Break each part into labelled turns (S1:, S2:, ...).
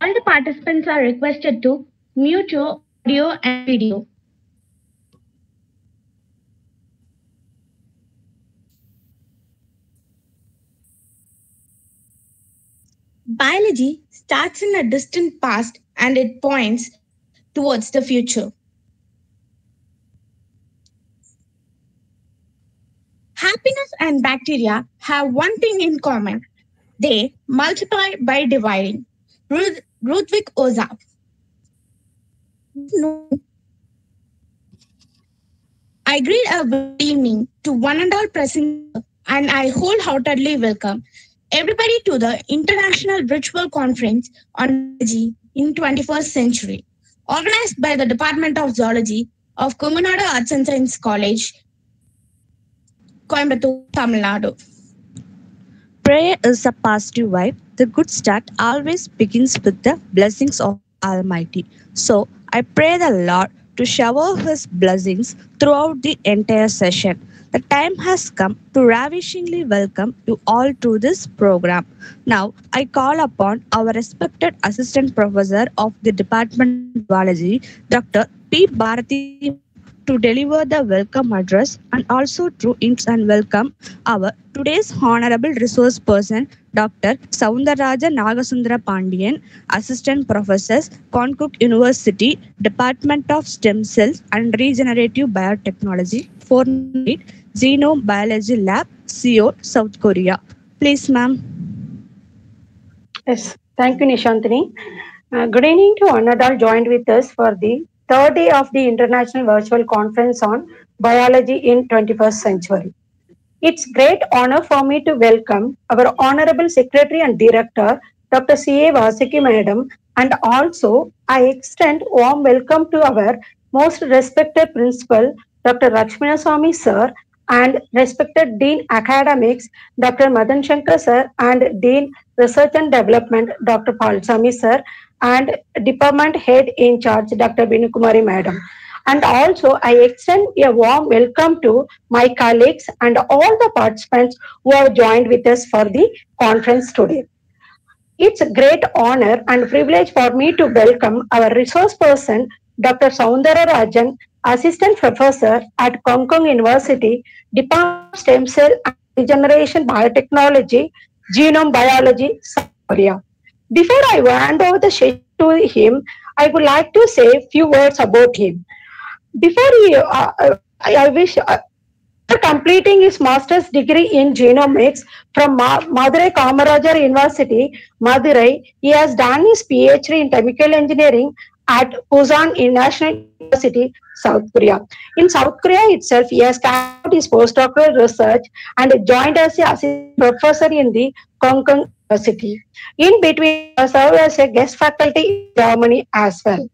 S1: All the participants are requested to mute your audio and video.
S2: Biology starts in a distant past and it points towards the future. Happiness and bacteria have one thing in common. They multiply by dividing. Ludwig Ozap. No. I greet a good evening to one and all present, and I wholeheartedly welcome everybody to the International Virtual Conference on Biology in 21st Century, organized by the Department of Zoology of Kumunada Arts and Science College, Coimbatore, Tamil Nadu.
S3: Prayer is a positive vibe. The good start always begins with the blessings of Almighty. So I pray the Lord to shower His blessings throughout the entire session. The time has come to ravishingly welcome you all to this program. Now I call upon our respected Assistant Professor of the Department of Zoology, Dr. P. Bharati, to deliver the welcome address and also to and welcome our today's honorable resource person, Dr. Soundaraja Nagasundara Pandian, Assistant Professor, Konkuk University, Department of Stem Cells and Regenerative Biotechnology, 498 Genome Biology Lab, Seoul, South Korea. Please, ma'am.
S4: Yes, thank you, Nishantini. Good evening to one adult joined with us for the third day of the International Virtual Conference on Biology in 21st Century. It's great honor for me to welcome our Honorable Secretary and Director, Dr. C.A. Vasiki Madam, and also I extend warm welcome to our most respected Principal, Dr. Lakshmana Swamy Sir, and respected Dean Academics, Dr. Madan Shankar Sir, and Dean Research and Development, Dr. Palsamy Sir, and Department Head in Charge, Dr. Binukumari Madam. And also, I extend a warm welcome to my colleagues and all the participants who have joined with us for the conference today. It's a great honor and privilege for me to welcome our resource person, Dr. Soundara Rajan, Assistant Professor at Hong Kong University, Department of Stem Cell and Regeneration Biotechnology, Genome Biology, South Korea. Before I hand over the session to him, I would like to say a few words about him. Before I wish, after completing his master's degree in genomics from Madurai Kamarajar University, Madurai, he has done his PhD in chemical engineering at Busan International University, South Korea. In South Korea itself, he has carried out his postdoctoral research and joined as an assistant professor in the Hong Kong University. In between, he served as a guest faculty in Germany as well.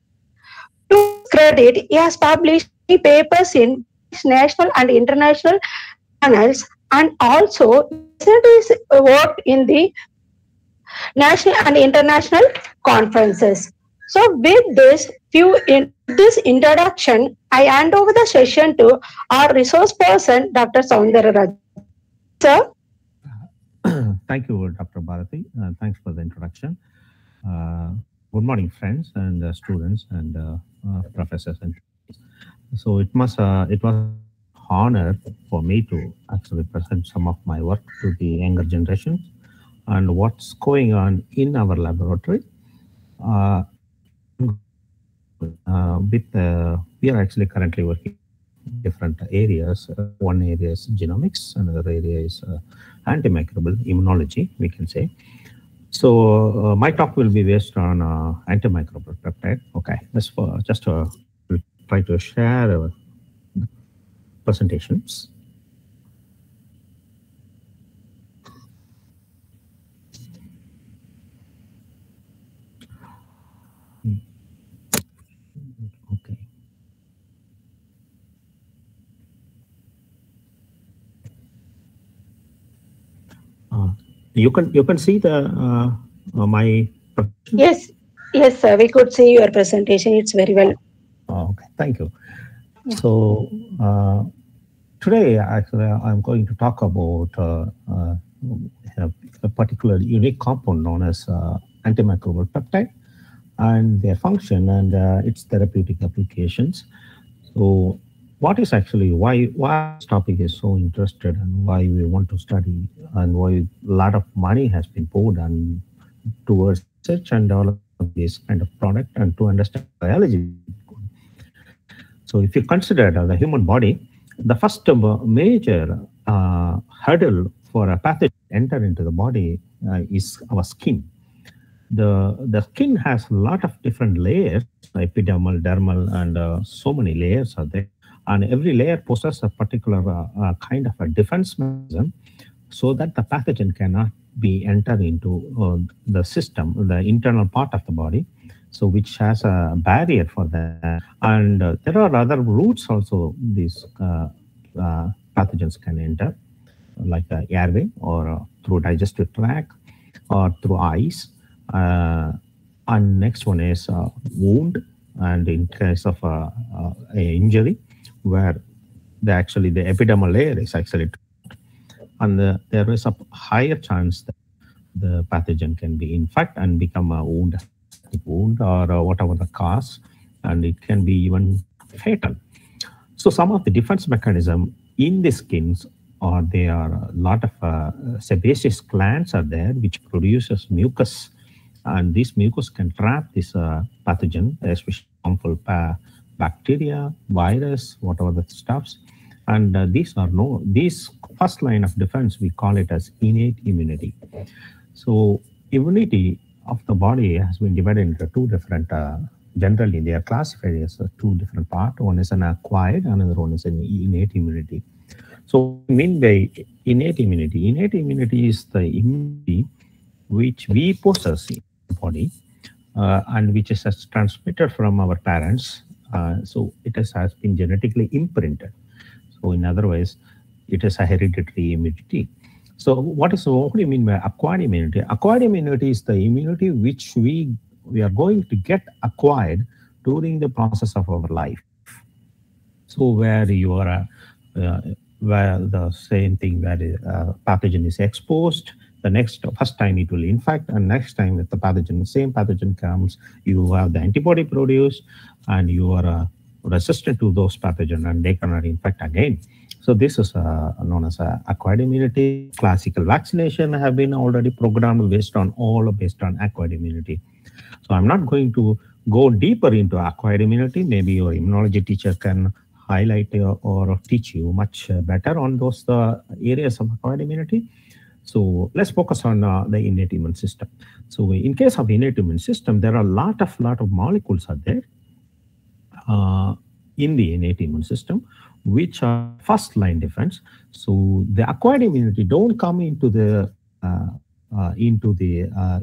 S4: To his credit, he has published papers in national and international journals, and also recently worked in the national and international conferences. So, with this introduction, I hand over the session to our resource person, Dr. Soundara Rajan. Sir.
S5: Thank you, Dr. Bharati. Thanks for the introduction. Good morning, friends and students and professors. And so it was an honor for me to actually present some of my work to the younger generations and what's going on in our laboratory. We are actually currently working in different areas. One area is genomics, another area is antimicrobial immunology, we can say. So my talk will be based on antimicrobial peptide. Okay, just try to share our presentations. Okay. You can see the my
S4: presentation? Yes, sir. We could see your presentation. It's very well.
S5: Okay, thank you. Yeah. So today, actually, I'm going to talk about a particular unique compound known as antimicrobial peptide. and their function and its therapeutic applications. So what is actually why this topic is so interested and why we want to study and why a lot of money has been poured on towards research and development of this kind of product and to understand biology. So if you consider the human body, the first major hurdle for a pathogen to enter into the body is our skin. The skin has a lot of different layers, epidermal, dermal, and so many layers are there. And every layer possesses a particular kind of a defense mechanism so that the pathogen cannot be entered into the system, the internal part of the body, so which has a barrier for that. And there are other routes also these pathogens can enter, like airway or through digestive tract or through eyes. And next one is wound, and in case of a injury, where the epidermal layer is actually, and there is a higher chance that the pathogen can be infect and become a wound or whatever the cause, and it can be even fatal. So some of the defense mechanism in the skins, or there are a lot of sebaceous glands are there which produces mucus, and this mucus can trap this pathogen, especially harmful bacteria, virus, whatever the stuffs. And these first line of defense, we call it as innate immunity. So immunity of the body has been divided into two different, generally they are classified as two different parts. One is an acquired, another one is an innate immunity. So what I mean by innate immunity? Innate immunity is the immunity which we possess in the body and which is transmitted from our parents. So it has been genetically imprinted. So in other ways, it is a hereditary immunity. So what do you mean by acquired immunity? Acquired immunity is the immunity which we are going to get acquired during the process of our life. So where you are, where the same thing, where pathogen is exposed, first time it will infect, and next time if the same pathogen comes, you have the antibody produced, and you are resistant to those pathogens, and they cannot infect again. So this is known as acquired immunity. Classical vaccination have been already programmed based on acquired immunity. So I'm not going to go deeper into acquired immunity. Maybe your immunology teacher can highlight or teach you much better on those areas of acquired immunity. So let's focus on the innate immune system. So in case of innate immune system, there are a lot of molecules are there in the innate immune system, which are first line defense. So the acquired immunity don't come into the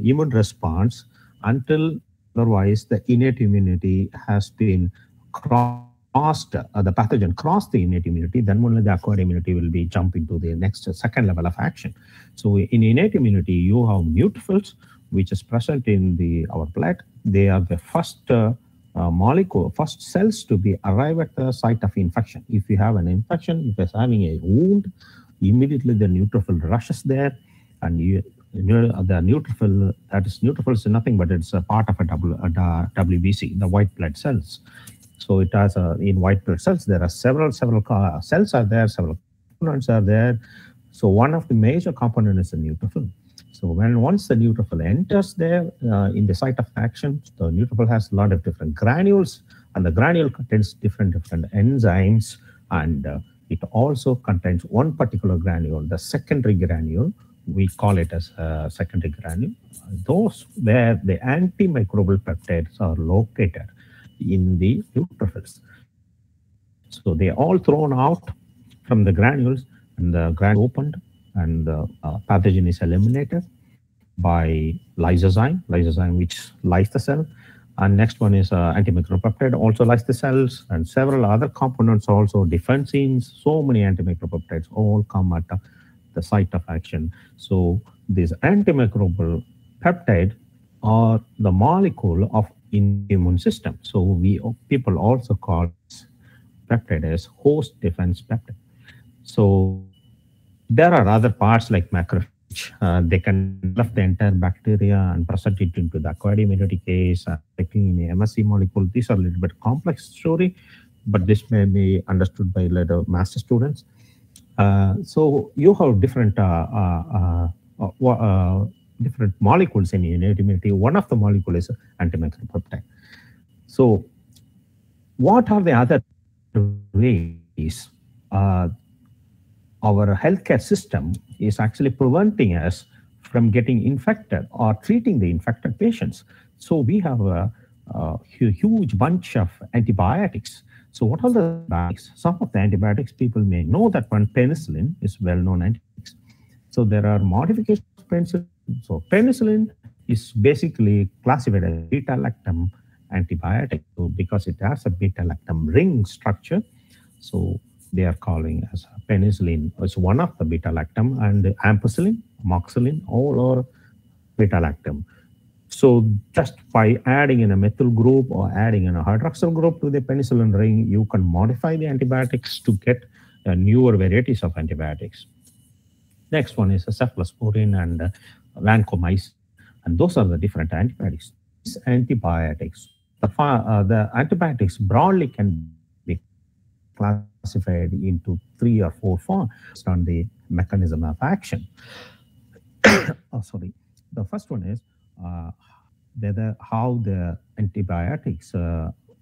S5: immune response until otherwise the innate immunity has been crossed, the pathogen crossed the innate immunity, then only the acquired immunity will be jump into the next second level of action. So in innate immunity, you have neutrophils, which is present in our blood. They are the first first cells to be arrive at the site of infection. If you have an infection, if it's having a wound, immediately the neutrophil rushes there, and the neutrophil, neutrophil is nothing but it's a part of a WBC, the white blood cells. So it has in white blood cells, there are several cells are there, several components are there. So one of the major components is the neutrophil. So once the neutrophil enters there in the site of action, the neutrophil has a lot of different granules, and the granule contains different enzymes, and it also contains one particular granule, the secondary granule. We call it as a secondary granule. Those where the antimicrobial peptides are located in the neutrophils. So they are all thrown out from the granules, and the granule opened, and the pathogen is eliminated by lysozyme which lyses the cell. And next one is antimicrobial peptide, also lyses the cells, and several other components also, defensins, so many antimicrobial peptides all come at the site of action. So this antimicrobial peptide are the molecule of immune system. So people also call peptide as host defense peptide. So there are other parts like macrophage they can develop the entire bacteria and present it into the acquired immunity case, taking in MSC molecule. These are a little bit complex story, but this may be understood by later master students. So you have different molecules in innate immunity. One of the molecules is antimicrobial. So what are the other ways our healthcare system is actually preventing us from getting infected or treating the infected patients? So we have a huge bunch of antibiotics. So what are the antibiotics? Some of the antibiotics, people may know that one penicillin is well-known antibiotics. So there are modifications of penicillin. So penicillin is basically classified as beta-lactam antibiotic, so because it has a beta-lactam ring structure. So they are calling as penicillin as one of the beta-lactam, and ampicillin, amoxicillin, all are beta-lactam. So just by adding in a methyl group or adding in a hydroxyl group to the penicillin ring, you can modify the antibiotics to get newer varieties of antibiotics. Next one is cephalosporin and vancomycin, and those are the different antibiotics. These antibiotics, the antibiotics broadly can be classified into 3 or 4 forms based on the mechanism of action. The first one is how the antibiotics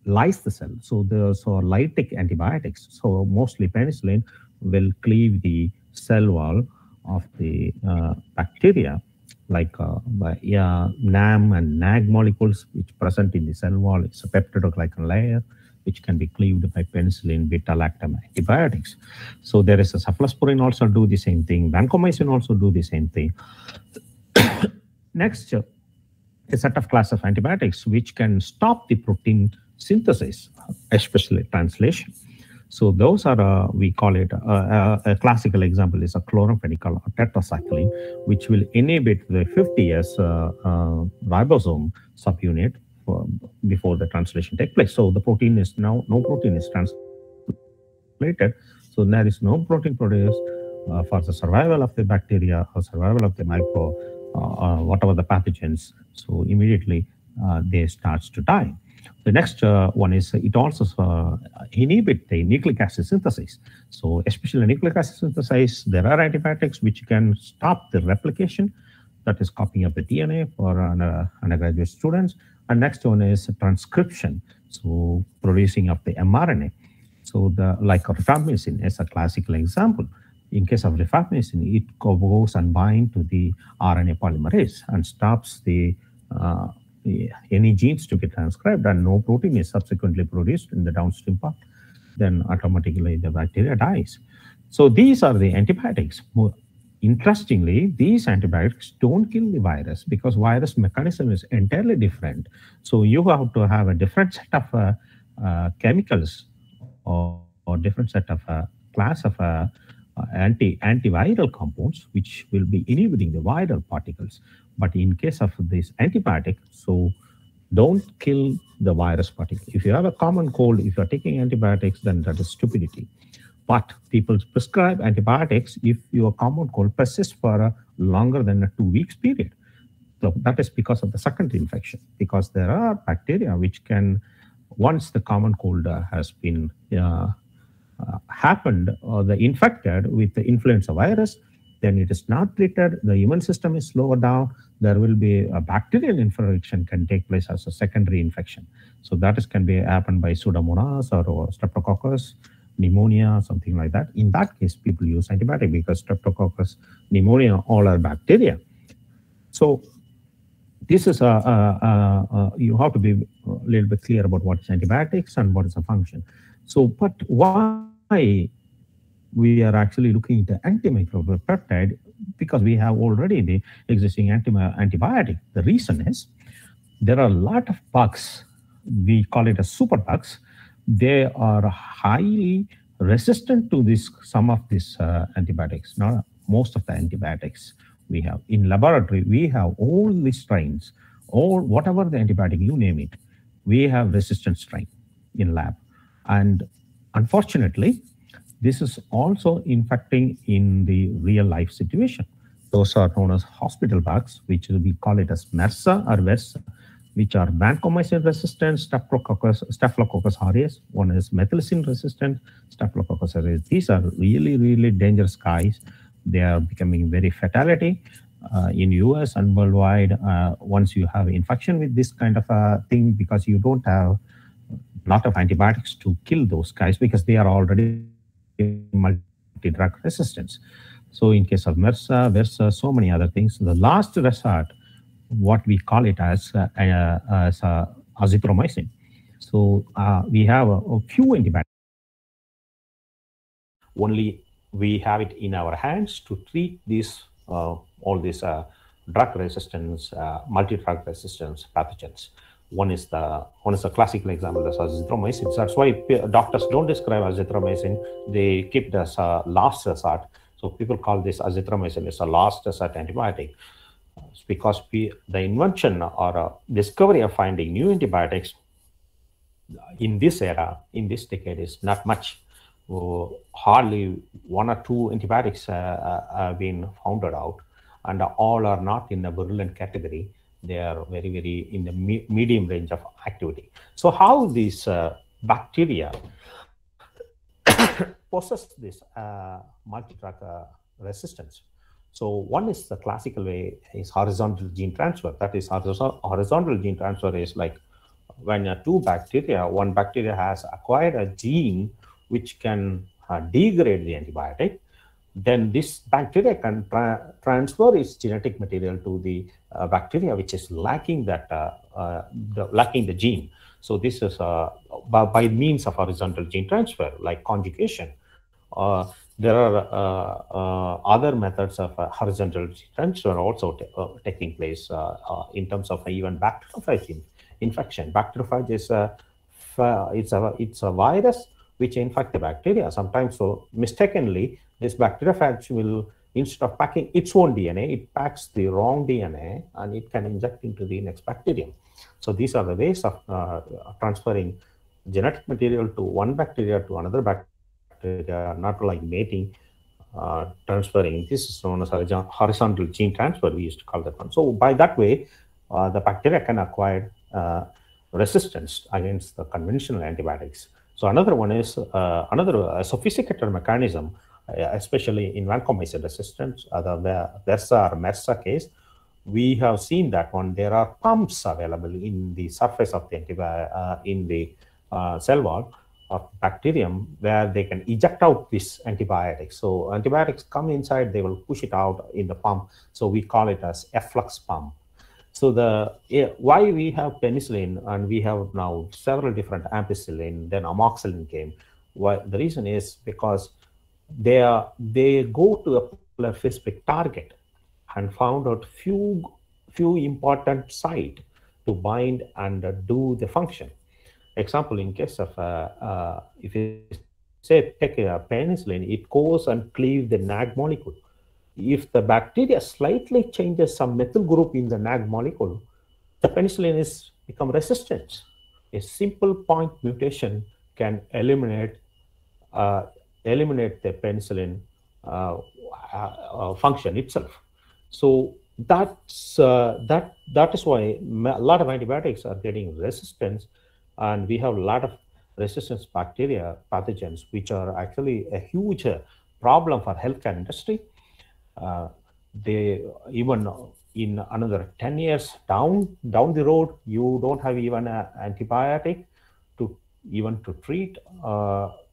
S5: lyse the cell. So those are lytic antibiotics. So mostly penicillin will cleave the cell wall of the bacteria, like NAM and NAG molecules, which present in the cell wall. It's a peptidoglycan layer, which can be cleaved by penicillin, beta-lactam antibiotics. So there is a cephalosporin also do the same thing. Vancomycin also do the same thing. Next, a set of class of antibiotics which can stop the protein synthesis, especially translation. So those are, we call it, a classical example is a chloramphenicol or tetracycline, which will inhibit the 50S ribosome subunit before the translation takes place. So the protein is now, no protein is translated. So there is no protein produced for the survival of the bacteria or survival of the micro, whatever the pathogens. So immediately they start to die. The next one is it also inhibit the nucleic acid synthesis. So especially nucleic acid synthesis, there are antibiotics which can stop the replication, that is copying of the DNA for undergraduate students. And next one is transcription, so producing of the mRNA. So like rifampicin is a classical example. In case of rifampicin, it goes and binds to the RNA polymerase and stops any genes to get transcribed, and no protein is subsequently produced in the downstream part. Then automatically the bacteria dies. So these are the antibiotics. More interestingly, these antibiotics don't kill the virus because virus mechanism is entirely different. So you have to have a different set of chemicals or different set of class of antiviral compounds which will be inhibiting the viral particles. But in case of this antibiotic, so don't kill the virus particle. If you have a common cold, if you're taking antibiotics, then that is stupidity. But people prescribe antibiotics if your common cold persists for a longer than a 2 weeks period. So that is because of the secondary infection, because there are bacteria which can, once the common cold has been happened or the infected with the influenza virus, then it is not treated, the immune system is slowed down, there will be a bacterial infection can take place as a secondary infection. So that can be happen by Pseudomonas or Streptococcus, pneumonia, something like that. In that case, people use antibiotic because Streptococcus, pneumonia, all are bacteria. So this is you have to be a little bit clear about what is antibiotics and what is the function. So, but why we are actually looking at the antimicrobial peptide? Because we have already the existing antibiotic. The reason is there are a lot of bugs. We call it as super bugs. They are highly resistant to some of these antibiotics. Not most of the antibiotics we have in laboratory. We have all these strains, or whatever the antibiotic you name it. We have resistant strain in lab, and unfortunately, this is also infecting in the real life situation. Those are known as hospital bugs, which we call it as MRSA or VERSA, which are vancomycin-resistant Staphylococcus aureus. One is methicillin-resistant Staphylococcus aureus. These are really, really dangerous guys. They are becoming very fatality in US and worldwide once you have infection with this kind of a thing, because you don't have a lot of antibiotics to kill those guys because they are already multi-drug resistance. So in case of MRSA, VERSA, so many other things, the last resort, what we call it as azithromycin. So we have a few antibiotics. Only we have it in our hands to treat these all these drug resistance, multi-drug resistance pathogens. One is the classical example, that's azithromycin. That's why doctors don't describe azithromycin; they keep it as a last resort. So people call this azithromycin as a last resort antibiotic. It's because the invention or discovery of finding new antibiotics in this era, in this decade, is not much. Hardly one or two antibiotics have been found out, and all are not in the virulent category. They are very, very in the medium range of activity. So how these bacteria possess this multi-drug resistance? So one is the classical way is horizontal gene transfer. That is, horizontal gene transfer is like when two bacteria, one bacteria has acquired a gene which can degrade the antibiotic, then this bacteria can transfer its genetic material to the bacteria which is lacking that lacking the gene. So this is by means of horizontal gene transfer, like conjugation. There are other methods of horizontal gene transfer also taking place in terms of even bacteriophage infection. Bacteriophage is it's a virus which infect the bacteria. Sometimes, so mistakenly, this bacteriophage will, instead of packing its own DNA, it packs the wrong DNA and it can inject into the next bacterium. So these are the ways of transferring genetic material to one bacteria to another bacteria, not like mating, transferring. This is known as horizontal gene transfer, we used to call that one. So by that way, the bacteria can acquire resistance against the conventional antibiotics. So another one is another sophisticated mechanism, especially in vancomycin resistance, the VERSA or MRSA case. We have seen that one. There are pumps available in the surface of the in the cell wall of bacterium where they can eject out this antibiotics. So antibiotics come inside, they will push it out in the pump. So we call it as efflux pump. So why we have penicillin and we have now several different ampicillin, then amoxicillin came. Why the reason is because they go to a specific target and found out few important site to bind and do the function. Example, in case of if you say take a penicillin, it goes and cleave the NAG molecule. If the bacteria slightly changes some methyl group in the NAG molecule, the penicillin is become resistant. A simple point mutation can eliminate the penicillin function itself. So that is why a lot of antibiotics are getting resistance, and we have a lot of resistance bacteria pathogens, which are actually a huge problem for healthcare industry. They even in another 10 years down the road, you don't have even an antibiotic to treat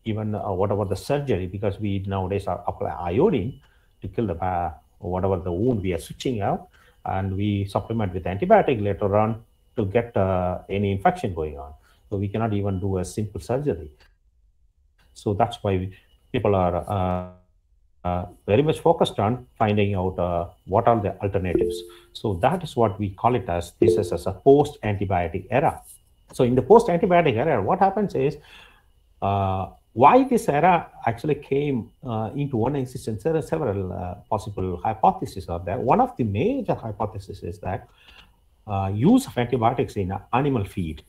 S5: even whatever the surgery, because we nowadays are apply iodine to kill the whatever the wound we are switching out, and we supplement with antibiotic later on to get any infection going on. So we cannot even do a simple surgery. So that's why people are very much focused on finding out what are the alternatives. So that is what we call it as, this is as a post-antibiotic era. So in the post-antibiotic era, what happens is, why this era actually came into one existence, there are several possible hypotheses are there. One of the major hypotheses is that use of antibiotics in animal feed,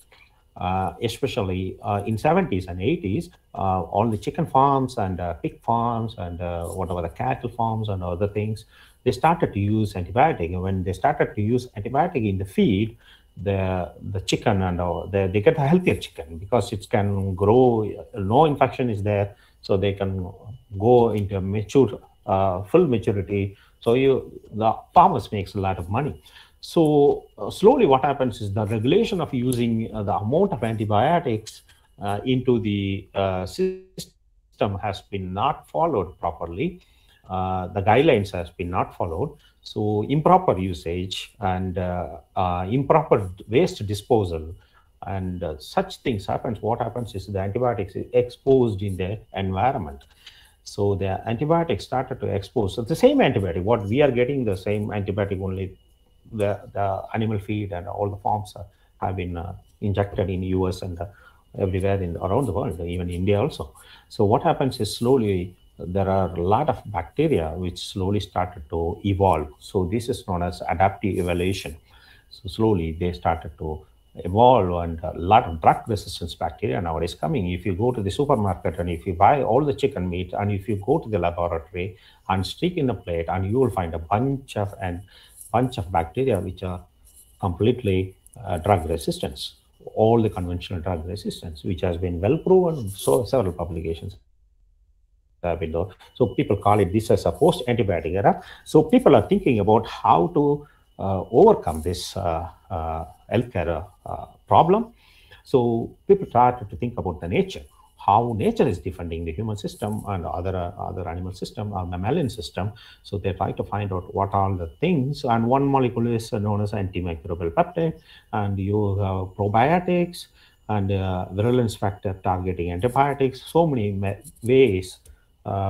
S5: especially in 70s and 80s, all the chicken farms and pig farms and whatever the cattle farms and other things, they started to use antibiotic. And when they started to use antibiotic in the feed, the chicken and they get a healthier chicken because it can grow, no infection is there, so they can go into mature, full maturity. So the farmers makes a lot of money. So slowly what happens is the regulation of using the amount of antibiotics into the system has been not followed properly. The guidelines has been not followed. So improper usage and improper waste disposal and such things happens. What happens is the antibiotics is exposed in the environment. So the antibiotics started to expose. So the same antibiotic, what we are getting, the same antibiotic, only the animal feed and all the farms have been injected in US and everywhere around the world, even India also. So what happens is slowly there are a lot of bacteria which slowly started to evolve. So this is known as adaptive evolution. So slowly they started to evolve, and a lot of drug resistance bacteria nowadays coming. If you go to the supermarket and if you buy all the chicken meat and if you go to the laboratory and stick in a plate, and you will find a bunch of bacteria which are completely drug resistance, all the conventional drug resistance, which has been well proven. So several publications have been done. So people call it this as a post-antibiotic era. So people are thinking about how to overcome this healthcare problem. So people started to think about the nature, how nature is defending the human system and other animal system or mammalian system. So they try to find out what are the things. And one molecule is known as antimicrobial peptide, and you have probiotics and virulence factor targeting antibiotics. So many ways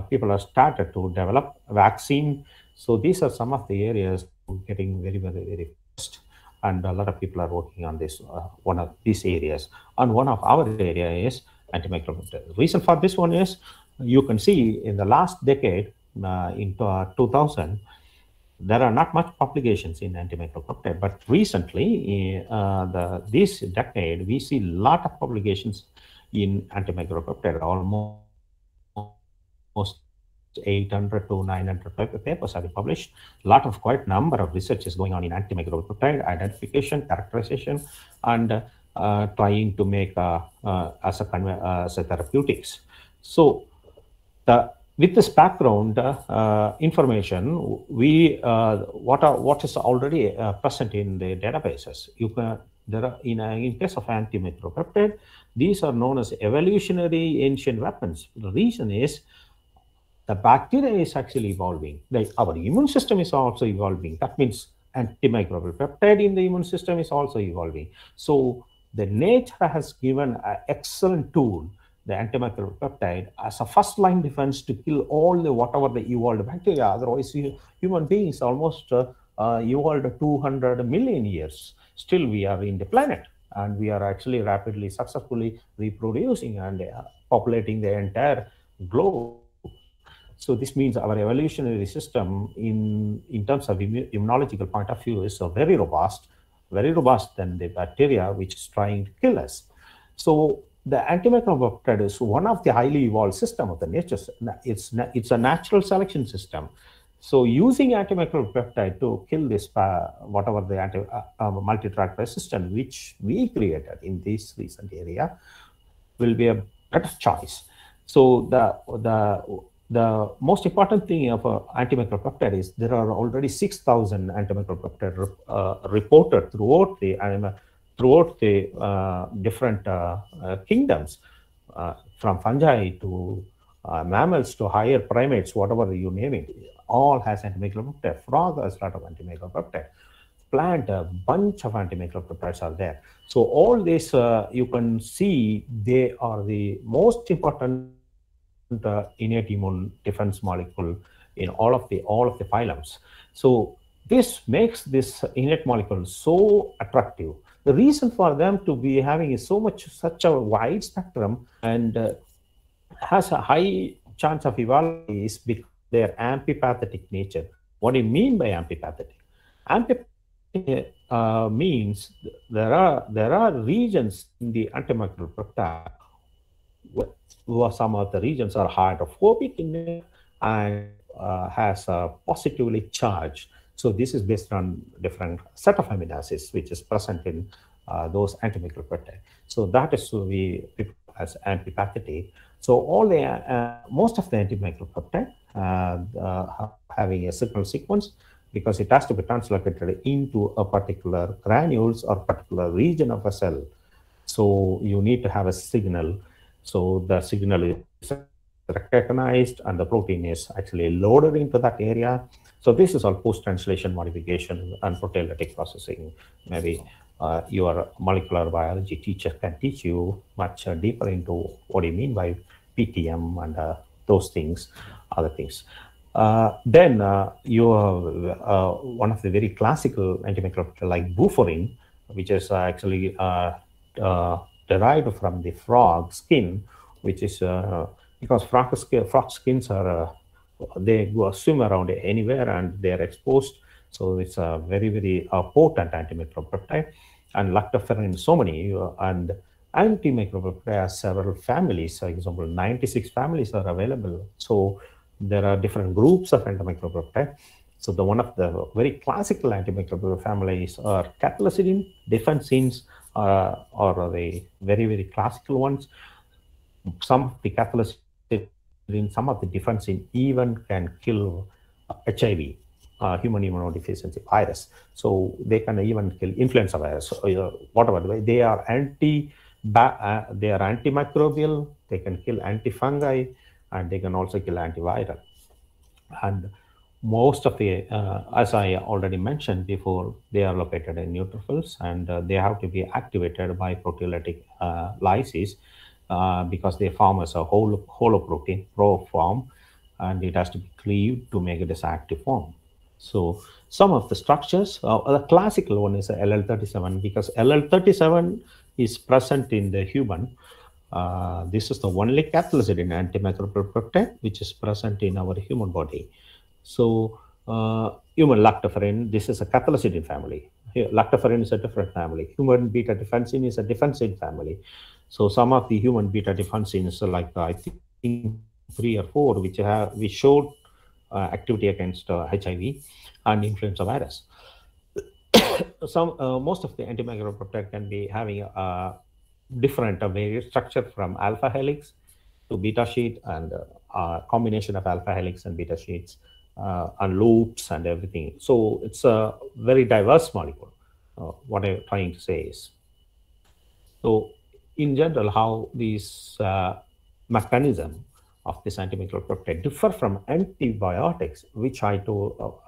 S5: people have started to develop vaccine. So these are some of the areas getting very, very, very fast. And a lot of people are working on this, one of these areas. And one of our area is antimicrobial. The reason for this one is you can see in the last decade, in 2000, there are not much publications in antimicrobial peptide, but recently, this decade, we see a lot of publications in antimicrobial peptide. Almost 800 to 900 papers have been published. A lot of quite number of research is going on in antimicrobial peptide identification, characterization, and trying to make as a therapeutics. So with this background information, what is already present in the databases. In case of antimicrobial peptide, these are known as evolutionary ancient weapons. The reason is the bacteria is actually evolving. Like our immune system is also evolving. That means antimicrobial peptide in the immune system is also evolving. So the nature has given an excellent tool, the antimicrobial peptide, as a first line defense to kill all the whatever the evolved bacteria. Otherwise, human beings almost evolved 200 million years. Still, we are in the planet, and we are actually rapidly, successfully reproducing and populating the entire globe. So this means our evolutionary system in terms of immunological point of view is very robust than the bacteria which is trying to kill us. So the antimicrobial peptide is one of the highly evolved system of the nature. It's a natural selection system. So using antimicrobial peptide to kill this whatever the multi-track resistance which we created in this recent area will be a better choice. So the most important thing of antimicrobial peptide is there are already 6,000 antimicrobial peptide reported throughout the different kingdoms, from fungi to mammals to higher primates, whatever you name it, all has antimicrobial peptide. Frog has a lot of antimicrobial peptide. Plant, a bunch of antimicrobial peptides are there. So all this, you can see they are the most important innate immune defense molecule in all of the phylums. So this makes this innate molecule so attractive. The reason for them to be having such a wide spectrum and has a high chance of evolving is because their amphipathetic nature. What do you mean by amphipathetic? Amphipathetic means there are regions in the antimicrobial peptide where some of the regions are hydrophobic in nature and has a positively charged. So this is based on different set of amino acids which is present in those antimicrobial peptide. So that is we as antipathetic. So all the most of the antimicrobial peptide having a signal sequence, because it has to be translocated into a particular granules or particular region of a cell. So you need to have a signal. So the signal is recognized and the protein is actually loaded into that area. So this is all post-translation modification and proteolytic processing. Maybe your molecular biology teacher can teach you much deeper into what do you mean by PTM and those things, other things. Then you have one of the very classical antimicrobial like buforin, which is actually derived from the frog skin, which is because frog skins are they go swim around anywhere and they are exposed. So it's a very, very potent antimicrobial peptide. And lactoferrin, so many, and antimicrobial peptide has several families. For example, 96 families are available. So there are different groups of antimicrobial peptide. So the one of the very classical antimicrobial families are catalysidin, defensins are the very, very classical ones. Some of the catalysidin, some of the defensin even can kill HIV. Human immunodeficiency virus. So they can even kill influenza virus, whatever. They are antimicrobial, they can kill antifungi, and they can also kill antiviral. And most of the, as I already mentioned before, they are located in neutrophils, and they have to be activated by proteolytic lysis because they form as a holoprotein, pro form, and it has to be cleaved to make it as active form. So some of the structures, the classical one is LL37, because LL37 is present in the human. This is the only catalysidin antimicrobial peptide which is present in our human body. So human lactoferrin, this is a catalysidin family. Here, lactoferrin is a different family. Human beta defensin is a defensin family. So some of the human beta defensins, like I think 3 or 4, which we showed activity against HIV and influenza virus. Most of the antimicrobial peptide can be having a different various structure from alpha helix to beta sheet, and a combination of alpha helix and beta sheets and loops and everything. So it's a very diverse molecule. What I'm trying to say is, so in general, how these mechanism of this antimicrobial peptide differ from antibiotics, which I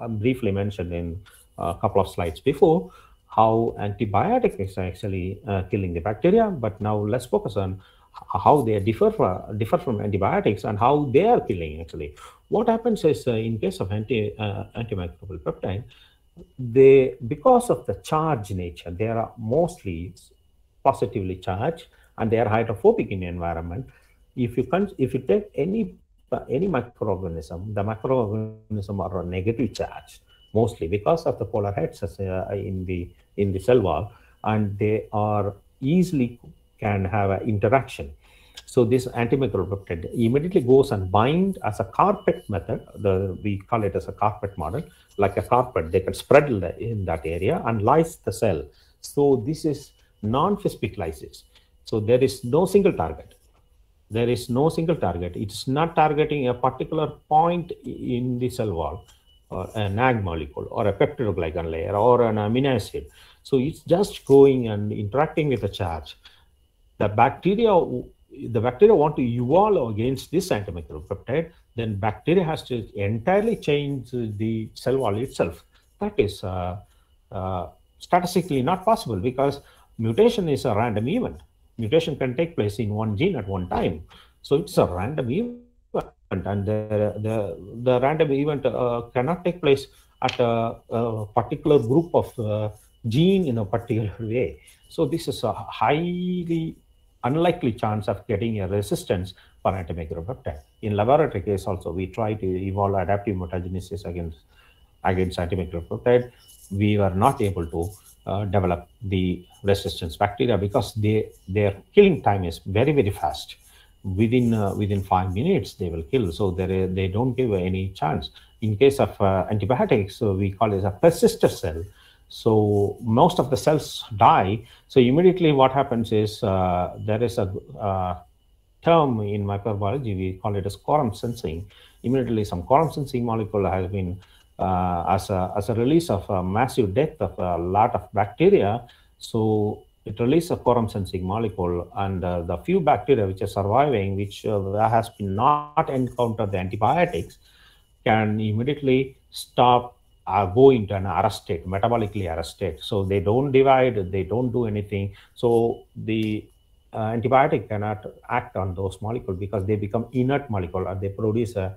S5: briefly mentioned in a couple of slides before, how antibiotic is actually killing the bacteria. But now let's focus on how they differ from antibiotics and how they are killing actually. What happens is in case of antimicrobial peptide, because of the charge nature, they are mostly positively charged and they are hydrophobic in the environment. If you take any microorganism, the microorganism are negative charge mostly because of the polar heads in the cell wall, and they are easily can have an interaction. So this antimicrobial peptide immediately goes and bind as a carpet method. We call it as a carpet model, like a carpet. They can spread in that area and lyse the cell. So this is non-specific lysis. So there is no single target. There is no single target. It's not targeting a particular point in the cell wall, or a NAG molecule, or a peptidoglycan layer, or an amino acid. So it's just going and interacting with the charge. The bacteria want to evolve against this antimicrobial peptide. Then bacteria has to entirely change the cell wall itself. That is statistically not possible because mutation is a random event. Mutation can take place in one gene at one time. So it's a random event, and the random event cannot take place at a particular group of gene in a particular way. So this is a highly unlikely chance of getting a resistance for antimicrobial peptide. In laboratory case also, we try to evolve adaptive mutagenesis against antimicrobial peptide. We were not able to develop the resistance bacteria because their killing time is very, very fast. within 5 minutes they will kill. So they don't give any chance. In case of antibiotics, so we call it a persister cell. So most of the cells die. So immediately what happens is there is a term in microbiology, we call it as quorum sensing. Immediately some quorum sensing molecule has been as a release of a massive death of a lot of bacteria. So it releases a quorum sensing molecule, and the few bacteria which are surviving, which has been not encountered the antibiotics, can immediately stop, go into an arrest state, metabolically arrest state. So they don't divide, they don't do anything. So the antibiotic cannot act on those molecules because they become inert molecule, or they produce a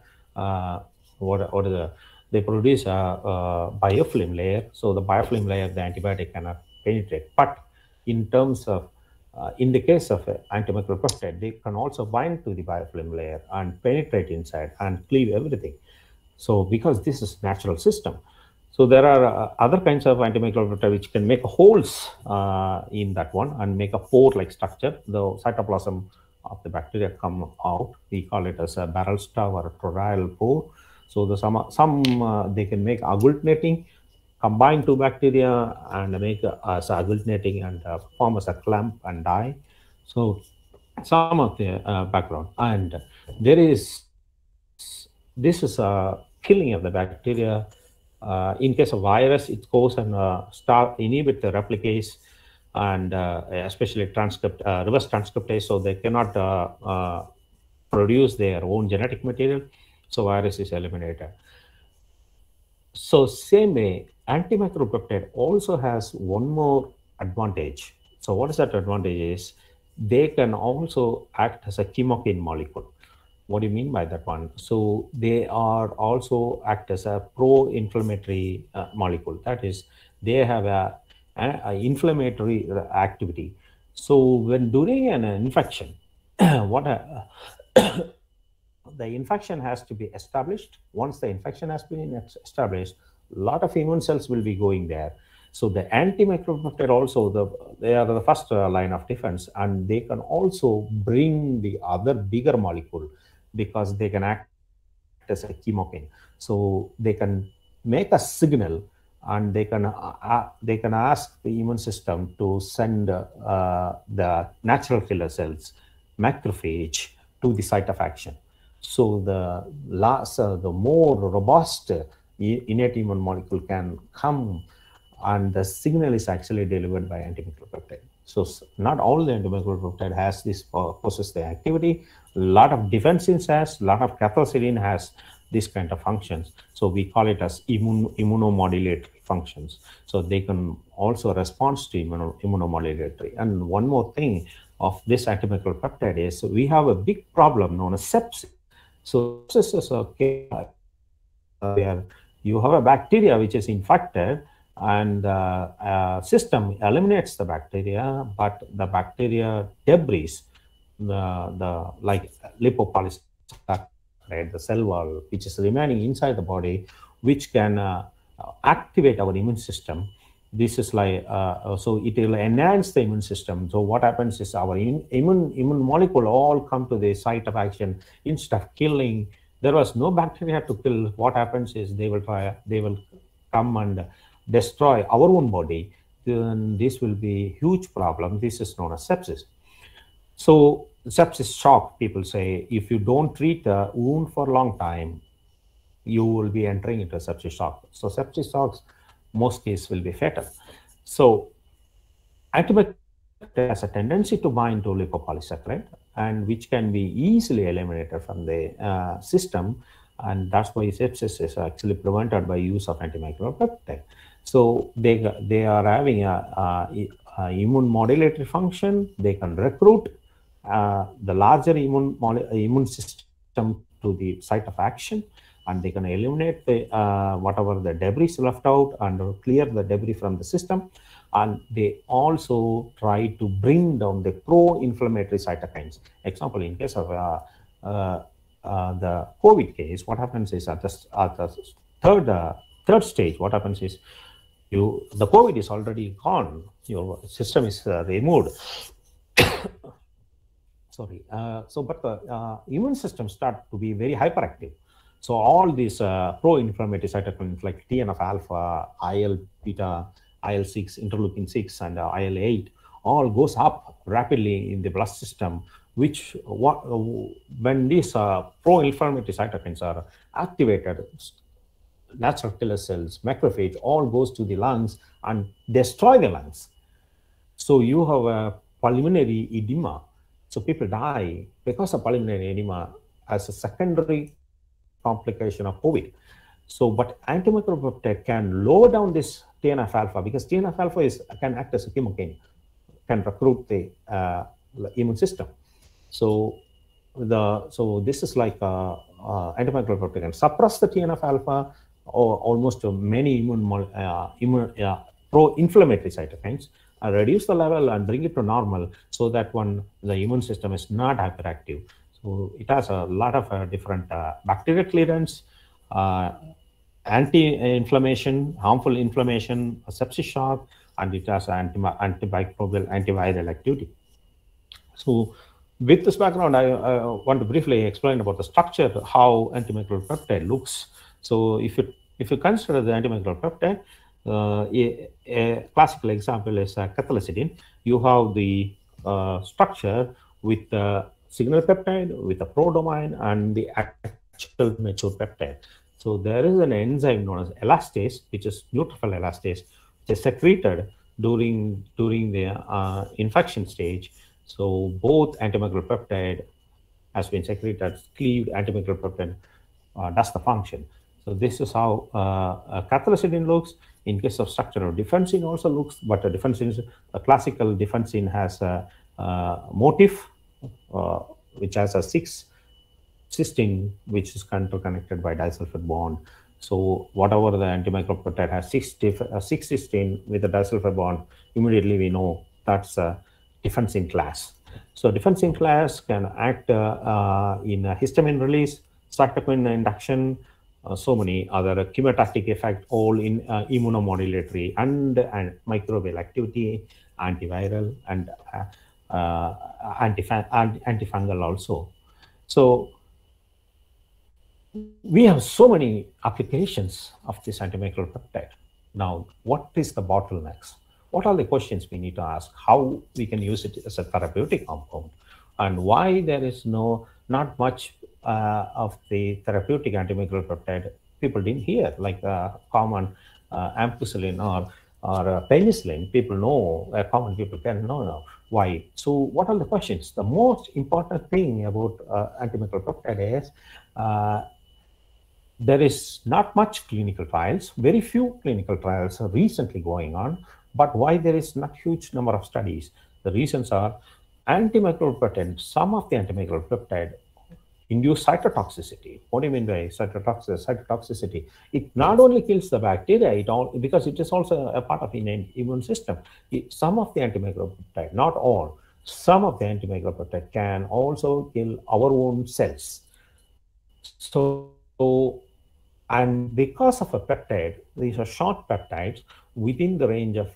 S5: they produce a biofilm layer. So the biofilm layer, the antibiotic cannot penetrate. But in terms of in the case of antimicrobial peptide, they can also bind to the biofilm layer and penetrate inside and cleave everything. So because this is natural system. So there are other kinds of antimicrobial peptide which can make holes in that one and make a pore-like structure. The cytoplasm of the bacteria come out. We call it as a barrel stove or a torrile pore. So the some they can make agglutinating, combine two bacteria and make as agglutinating and form as a clump and die. So some of the background, and there is this is a killing of the bacteria. In case of virus, it goes and inhibit the replicase and especially reverse transcriptase, so they cannot produce their own genetic material. So virus is eliminated. So same way, antimicrobial peptide also has one more advantage. So what is that advantage is they can also act as a chemokine molecule. What do you mean by that one? So they are also act as a pro-inflammatory molecule. That is, they have a inflammatory activity. So when during an infection, the infection has to be established. Once the infection has been established, a lot of immune cells will be going there. So the antimicrobial peptide also, they are the first line of defense, and they can also bring the other bigger molecule because they can act as a chemokine. So they can make a signal, and they can ask the immune system to send the natural killer cells, macrophage, to the site of action. So the more robust innate immune molecule can come, and the signal is actually delivered by antimicrobial peptide. So not all the antimicrobial peptide has this possess the activity. A lot of defensins has, a lot of cathepsin has this kind of functions. So we call it as immunomodulatory functions. So they can also respond to immunomodulatory. And one more thing of this antimicrobial peptide is we have a big problem known as sepsis. So sepsis is a case where you have a bacteria which is infected, and the system eliminates the bacteria, but the bacteria debris, the like lipopolysaccharide, the cell wall, which is remaining inside the body, which can activate our immune system. This is like, so it will enhance the immune system. So what happens is our immune molecule all come to the site of action. Instead of killing, there was no bacteria to kill. What happens is they will come and destroy our own body. Then this will be a huge problem. This is known as sepsis. So sepsis shock, people say, if you don't treat the wound for a long time, you will be entering into a sepsis shock. So sepsis shocks, most cases will be fatal. So antibiotic has a tendency to bind to lipopolysaccharide, and which can be easily eliminated from the system, and that's why sepsis is actually prevented by use of antimicrobial peptide. So they are having a immune modulatory function. They can recruit the larger immune system to the site of action, and they can eliminate the whatever the debris left out and clear the debris from the system. And they also try to bring down the pro-inflammatory cytokines. Example, in case of the COVID case, what happens is at the third stage, what happens is the COVID is already gone, your system is removed. sorry. But the immune system start to be very hyperactive. So all these pro-inflammatory cytokines like TNF alpha, IL beta, IL-6, interleukin 6, and IL-8 all goes up rapidly in the blood system, which when these pro-inflammatory cytokines are activated, natural killer cells, macrophage, all goes to the lungs and destroy the lungs. So you have a pulmonary edema. So people die because of pulmonary edema as a secondary complication of COVID. So, but antimicrobial peptide can lower down this TNF alpha because TNF alpha can act as a chemokine, can recruit the immune system. So this is like antimicrobial peptide can suppress the TNF alpha or almost many pro-inflammatory cytokines, reduce the level and bring it to normal so that when the immune system is not hyperactive. So it has a lot of different bacterial clearance, anti-inflammation, harmful inflammation, sepsis shock, and it has antimicrobial, antiviral activity. So with this background, I want to briefly explain about the structure, how antimicrobial peptide looks. So if you consider the antimicrobial peptide, a classical example is cathelicidin. You have the structure with the signal peptide, with the pro-domain, and the actual mature peptide. So there is an enzyme known as elastase, which is neutrophil elastase, which is secreted during the infection stage. So both antimicrobial peptide has been secreted, cleaved antimicrobial peptide does the function. So this is how cathelicidin looks. In case of structure of defensin also looks, but a classical defensin has a motif which has a 6 cysteine, which is connected by disulfide bond. So whatever the antimicrobial peptide has 6 cysteine with a disulfide bond, immediately we know that's a defensin class. So defensin class can act in histamine release, cytokine induction, so many other chemotactic effect, all in immunomodulatory and microbial activity, antiviral and antifungal also. So we have so many applications of this antimicrobial peptide. Now, what is the bottlenecks? What are the questions we need to ask? How we can use it as a therapeutic compound, and why there is not much of the therapeutic antimicrobial peptide people didn't hear, like common ampicillin or penicillin. People know, common people can know now. Why? So what are the questions? The most important thing about antimicrobial peptide is there is not much clinical trials, very few clinical trials are recently going on, but why there is not huge number of studies? The reasons are antimicrobial peptide, some of the antimicrobial peptide induce cytotoxicity. What do you mean by cytotoxicity? It not only kills the bacteria, because it is also a part of innate immune system. Some of the antimicrobial peptide, not all, some of the antimicrobial peptide can also kill our own cells. So, and because of a peptide, these are short peptides within the range of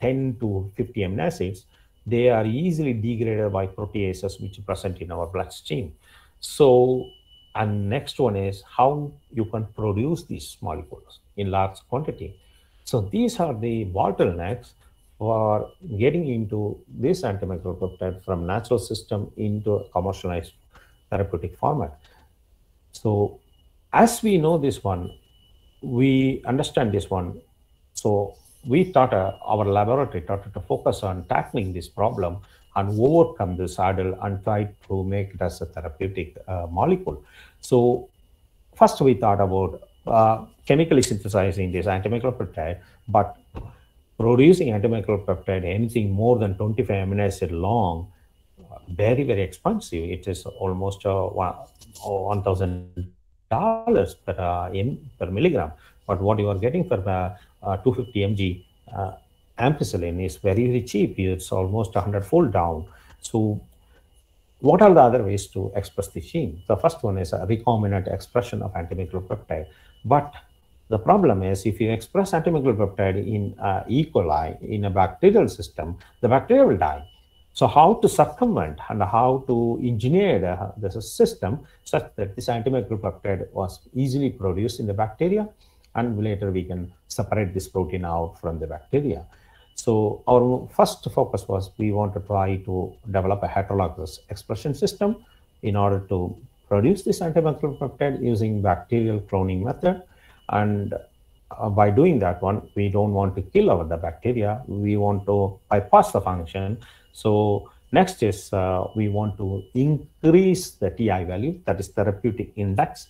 S5: 10 to 50 amino acids, they are easily degraded by proteases which are present in our bloodstream. So, and next one is how you can produce these molecules in large quantity. So these are the bottlenecks for getting into this antimicrobial peptide from natural system into a commercialized therapeutic format. So as we know this one, we understand this one. So we thought our laboratory thought to focus on tackling this problem and overcome this hurdle and try to make it as a therapeutic molecule. So first we thought about chemically synthesizing this antimicrobial peptide, but producing antimicrobial peptide anything more than 25 amino acid long, very, very expensive. It is almost $1,000 per milligram. But what you are getting for 250 mg ampicillin is very, very cheap. It's almost 100-fold down. So what are the other ways to express the gene? The first one is a recombinant expression of antimicrobial peptide. But the problem is if you express antimicrobial peptide in E. coli in a bacterial system, the bacteria will die. So how to circumvent and how to engineer the system such that this antimicrobial peptide was easily produced in the bacteria, and later we can separate this protein out from the bacteria. So our first focus was we want to try to develop a heterologous expression system in order to produce this antimicrobial peptide using bacterial cloning method. And by doing that one, we don't want to kill the bacteria. We want to bypass the function. So next is we want to increase the TI value, that is therapeutic index,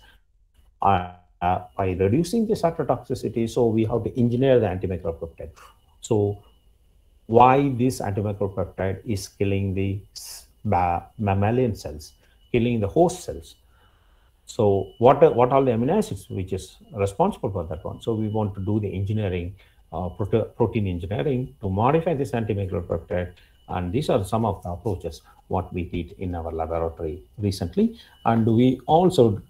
S5: by reducing the cytotoxicity. So we have to engineer the antimicrobial peptide. So why this antimicrobial peptide is killing the mammalian cells, killing the host cells. So what are the amino acids which is responsible for that one? So we want to do the engineering, protein engineering to modify this antimicrobial peptide. And these are some of the approaches what we did in our laboratory recently. And we also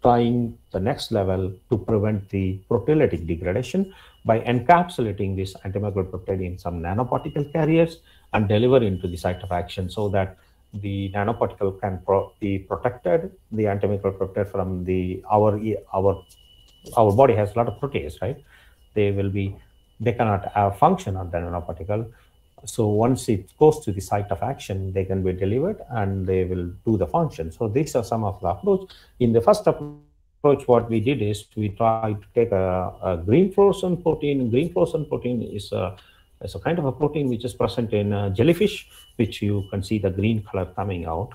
S5: trying the next level to prevent the proteolytic degradation by encapsulating this antimicrobial peptide in some nanoparticle carriers and deliver into the site of action so that the nanoparticle can be protected, the antimicrobial peptide from our body has a lot of protease, right? They cannot have function on the nanoparticle. So once it goes to the site of action, they can be delivered and they will do the function. So these are some of the approach. In the first approach, what we did is we tried to take a green fluorescent protein. Green fluorescent protein is a kind of a protein which is present in jellyfish, which you can see the green color coming out.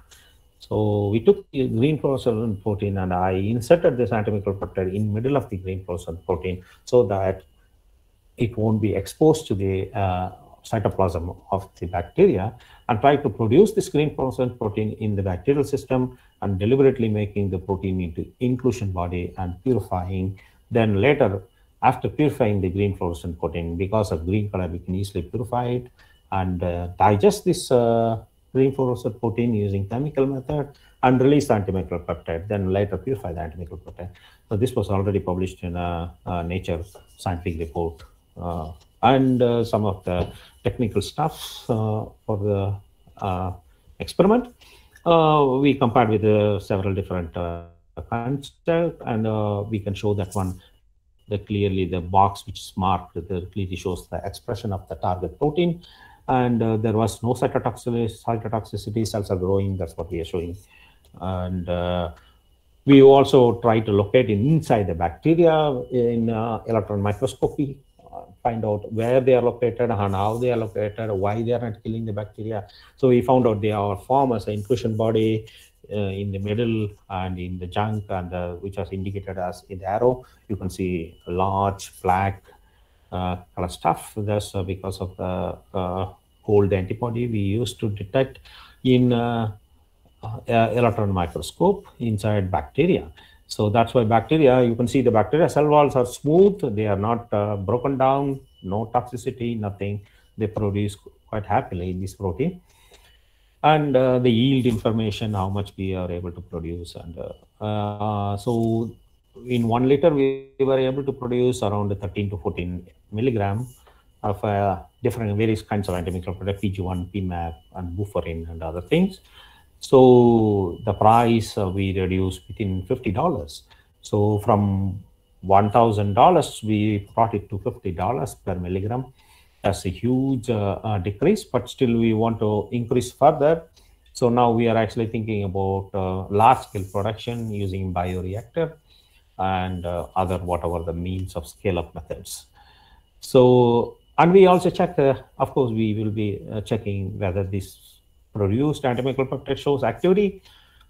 S5: So we took the green fluorescent protein and I inserted this antimicrobial peptide in middle of the green fluorescent protein so that it won't be exposed to the cytoplasm of the bacteria, and try to produce this green fluorescent protein in the bacterial system and deliberately making the protein into inclusion body and purifying. Then later, after purifying the green fluorescent protein, because of green color, we can easily purify it and digest this green fluorescent protein using chemical method and release the antimicrobial peptide, then later purify the antimicrobial peptide. So this was already published in a Nature scientific report. And some of the technical stuff for the experiment. We compared with several different constructs, and we can show that one, clearly the box which is marked clearly shows the expression of the target protein, and there was no cytotoxicity, cells are growing, that's what we are showing. And we also try to locate inside the bacteria in electron microscopy, find out where they are located and how they are located, why they are not killing the bacteria. So we found out they are formed as an inclusion body in the middle and in the junk, and which was indicated as in the arrow. You can see a large black color stuff. That's because of the cold antibody we used to detect in electron microscope inside bacteria. So that's why bacteria, you can see the bacteria cell walls are smooth. They are not broken down, no toxicity, nothing. They produce quite happily this protein. And the yield information, how much we are able to produce. And so in 1 liter, we were able to produce around 13 to 14 milligram of different various kinds of antimicrobial, PG1, PMAP, and buferin, and other things. So the price we reduced within $50. So from $1,000, we brought it to $50 per milligram. That's a huge decrease, but still we want to increase further. So now we are actually thinking about large-scale production using bioreactor and other whatever the means of scale-up methods. So, and we also check, of course, we will be checking whether this produced antimicrobial peptide shows activity.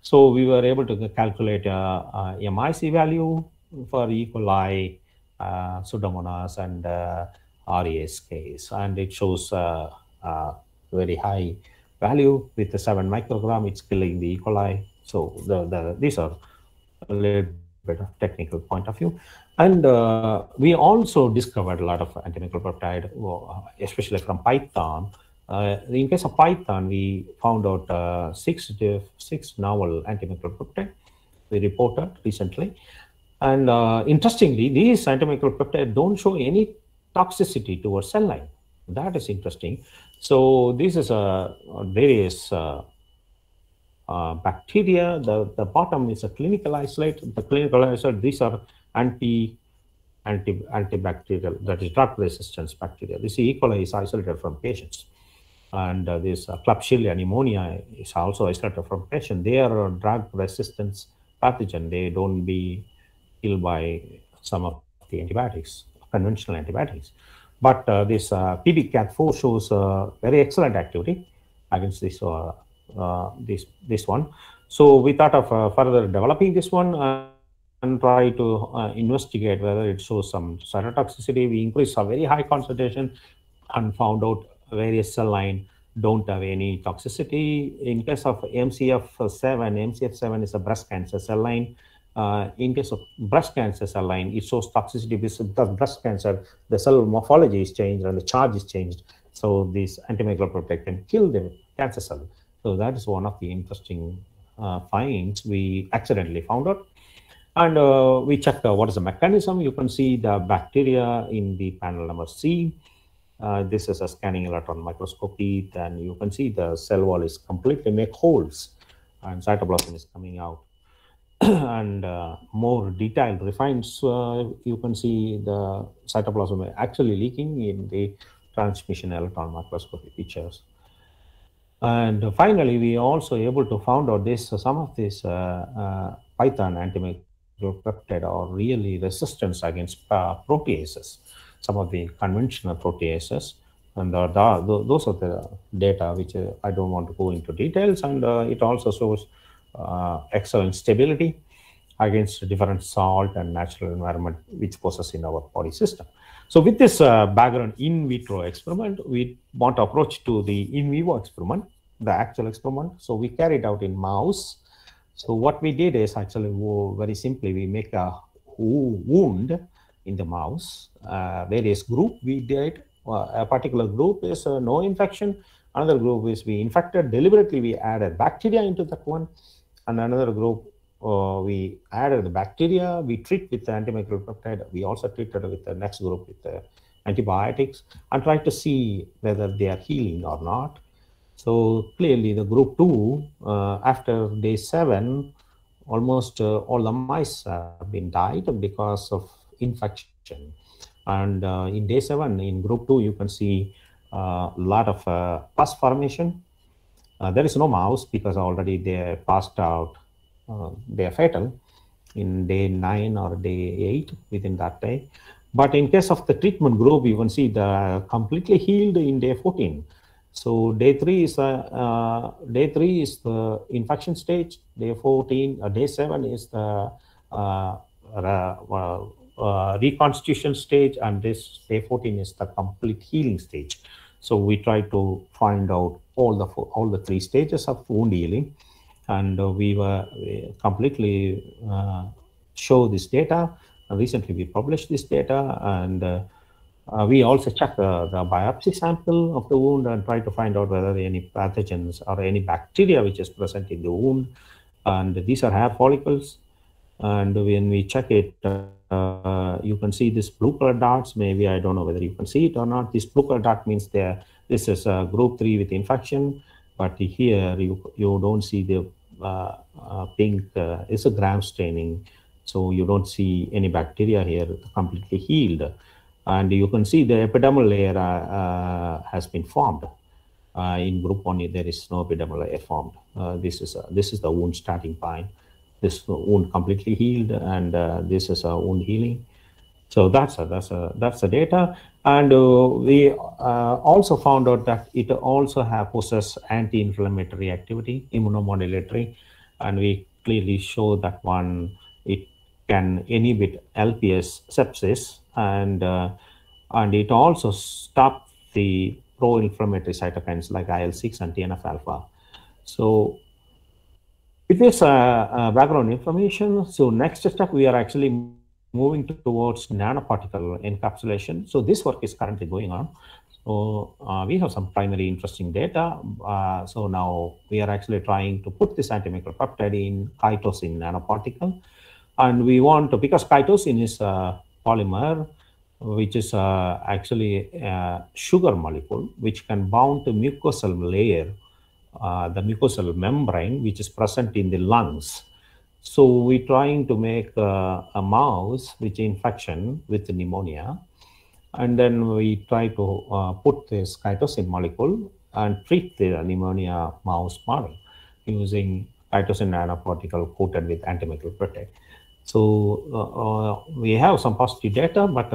S5: So we were able to calculate MIC value for E. coli, Pseudomonas, and RES case, and it shows very high value with the 7 microgram. It's killing the E. coli. So these are a little bit of technical point of view. And we also discovered a lot of antimicrobial peptide, especially from Python. In case of Python, we found out 6 novel antimicrobial peptide we reported recently. And interestingly, these antimicrobial peptides don't show any toxicity towards cell line. That is interesting. So this is a various bacteria. The bottom is a clinical isolate. The clinical isolate, these are antibacterial, that is drug resistance bacteria. This E. coli is isolated from patients. And this Klebsiella pneumonia is also isolated from patients. They are a drug resistance pathogen. They don't be killed by some of the antibiotics, conventional antibiotics. But this PBCAT4 shows very excellent activity against this one. So we thought of further developing this one and try to investigate whether it shows some cytotoxicity. We increased a very high concentration and found out various cell line don't have any toxicity. In case of MCF7 is a breast cancer cell line. In case of breast cancer cell line, it shows toxicity because breast cancer, the cell morphology is changed and the charge is changed. So this antimicrobial can kill the cancer cell. So that is one of the interesting finds we accidentally found out. And we checked what is the mechanism. You can see the bacteria in the panel number C. This is a scanning electron microscopy. Then you can see the cell wall is completely make holes and cytoplasm is coming out. And more detailed refines, you can see the cytoplasm actually leaking in the transmission electron microscopy pictures. And finally, we also able to find out this some of these Python antimicrobial peptide are really resistant against proteases, some of the conventional proteases. And those are the data which I don't want to go into details. And it also shows excellent stability against different salt and natural environment which possess in our body system. So with this background in vitro experiment, we want to approach to the in vivo experiment, the actual experiment. So we carried out in mouse. So what we did is actually very simply, we make a wound in the mouse, various group we did. A particular group is no infection. Another group is we infected. Deliberately, we added bacteria into that one. And another group, we added the bacteria. We treat with the antimicrobial peptide. We also treated with the next group with the antibiotics and try to see whether they are healing or not. So clearly, the group 2, after day 7, almost all the mice have been died because of infection. And in day 7, in group 2, you can see a lot of pus formation. There is no mouse because already they passed out. They are fatal in day 9 or day 8 within that day. But in case of the treatment group, you can see the completely healed in day 14. So day 3 is the infection stage. Day 14, day 7 is the reconstitution stage, and this day 14 is the complete healing stage. So we try to find out all the 3 stages of wound healing, and we were completely show this data. Recently, we published this data, and we also check the biopsy sample of the wound and try to find out whether any pathogens or any bacteria which is present in the wound. And these are hair follicles. And when we check it, you can see this blue color dots. Maybe I don't know whether you can see it or not. This blue color dot means this is group 3 with infection. But here you don't see the pink. It's a gram staining. So you don't see any bacteria here, completely healed. And you can see the epidermal layer has been formed. In group 1, there is no epidermal layer formed. This is the wound starting point. This wound completely healed, and this is a wound healing. So that's the data. And we also found out that it also possesses anti-inflammatory activity, immunomodulatory, and we clearly show that one. It can inhibit LPS sepsis, and it also stops the pro-inflammatory cytokines like IL-6 and TNF-alpha. So with this background information, so next step, we are actually moving towards nanoparticle encapsulation. So this work is currently going on. So we have some primary interesting data. So now we are actually trying to put this antimicrobial peptide in chitosan nanoparticle. And we want to, because chitosan is a polymer, which is actually a sugar molecule, which can bound to mucosal layer, the mucosal membrane, which is present in the lungs. So we're trying to make a mouse with infection with pneumonia, and then we try to put this chitosan molecule and treat the pneumonia mouse model using chitosan nanoparticle coated with antimicrobial peptide. So we have some positive data, but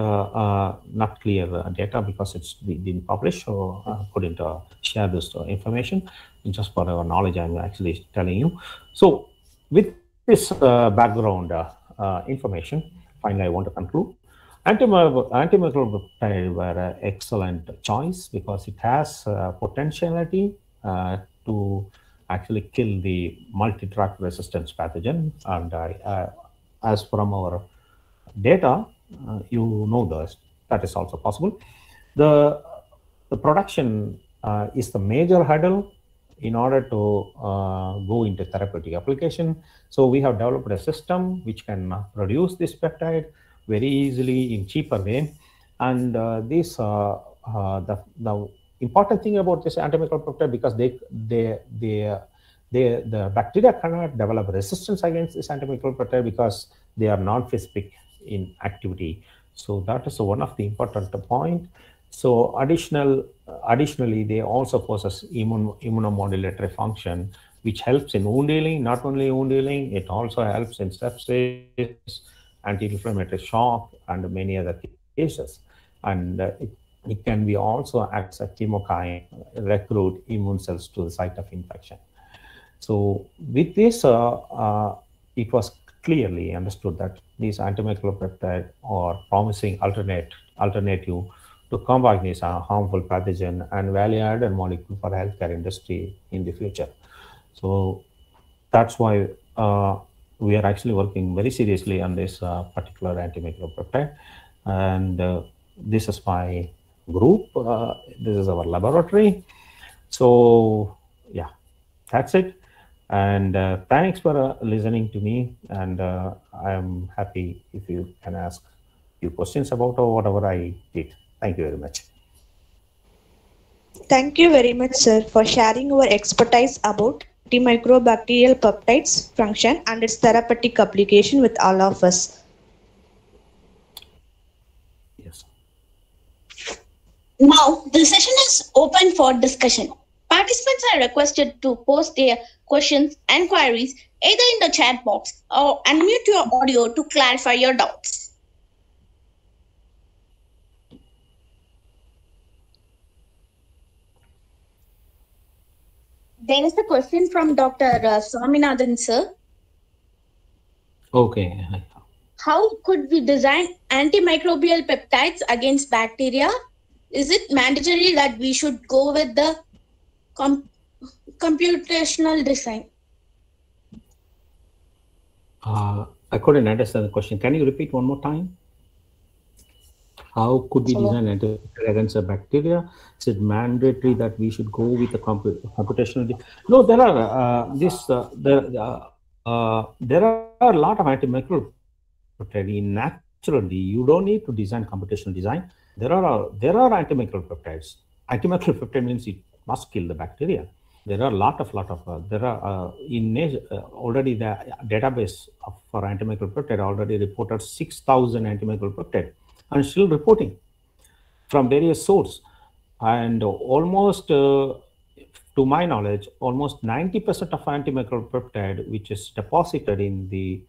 S5: not clear data because it's been published. So I couldn't share this information. Just for our knowledge, I'm actually telling you. So with this background information, finally, I want to conclude. Antimicrobial peptide were an excellent choice because it has potentiality to actually kill the multi-track resistance pathogen. And as from our data, you know that is also possible. The production is the major hurdle in order to go into therapeutic application. So we have developed a system which can produce this peptide very easily in cheaper way. And this the important thing about this antimicrobial peptide, because the bacteria cannot develop resistance against this antimicrobial peptide because they are non-specific in activity. So that is one of the important point. So additionally, they also possess immunomodulatory function, which helps in wound healing. Not only wound healing, it also helps in sepsis, anti-inflammatory shock, and many other cases. And it can be also act as a chemokine, recruit immune cells to the site of infection. So with this, it was clearly understood that these antimicrobial peptides are promising alternative to combat these harmful pathogen and value-added molecule for healthcare industry in the future. So that's why we are actually working very seriously on this particular antimicrobial peptide. And this is my group. This is our laboratory. So yeah, that's it. And thanks for listening to me. And I'm happy if you can ask a few questions about whatever I did. Thank you very much.
S3: Thank you very much, sir, for sharing your expertise about antimicrobial peptides function and its therapeutic application with all of us.
S5: Yes.
S2: Now, the session is open for discussion. Participants are requested to post their questions and queries either in the chat box or unmute your audio to clarify your doubts. There is a question from Dr. Swaminathan, sir.
S5: Okay.
S2: How could we design antimicrobial peptides against bacteria? Is it mandatory that we should go with the computational design?
S5: I couldn't understand the question. Can you repeat one more time? How could we design antibiotic against a bacteria? Is it mandatory that we should go with the computational? No, there are there are a lot of antimicrobial peptides. Naturally, you don't need to design computational design. There are antimicrobial peptides. Antimicrobial peptide means it must kill the bacteria. There are a lot of in already the database for antimicrobial peptide already reported 6,000 antimicrobial peptide. And still reporting from various sources, and almost to my knowledge, almost 90% of antimicrobial peptide which is deposited in the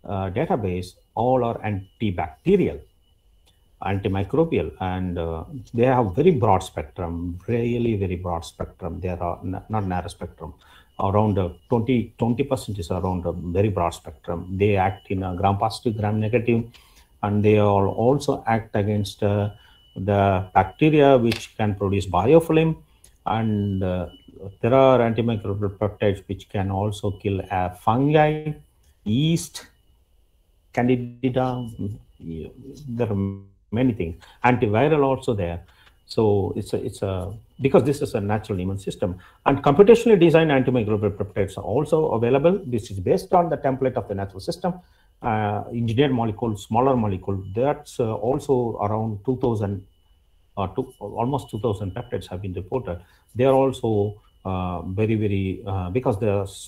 S5: database all are antibacterial, antimicrobial, and they have very broad spectrum, really very broad spectrum. They are not narrow spectrum. Around 20% is around a very broad spectrum. They act in a gram-positive, gram-negative, and they all also act against the bacteria which can produce biofilm, and there are antimicrobial peptides which can also kill fungi, yeast, candida. There are many things. Antiviral also there. So it's a because this is a natural immune system, and computationally designed antimicrobial peptides are also available. This is based on the template of the natural system. engineered molecule, smaller molecule, that's also around 2000 almost 2000 peptides have been reported. They are also very because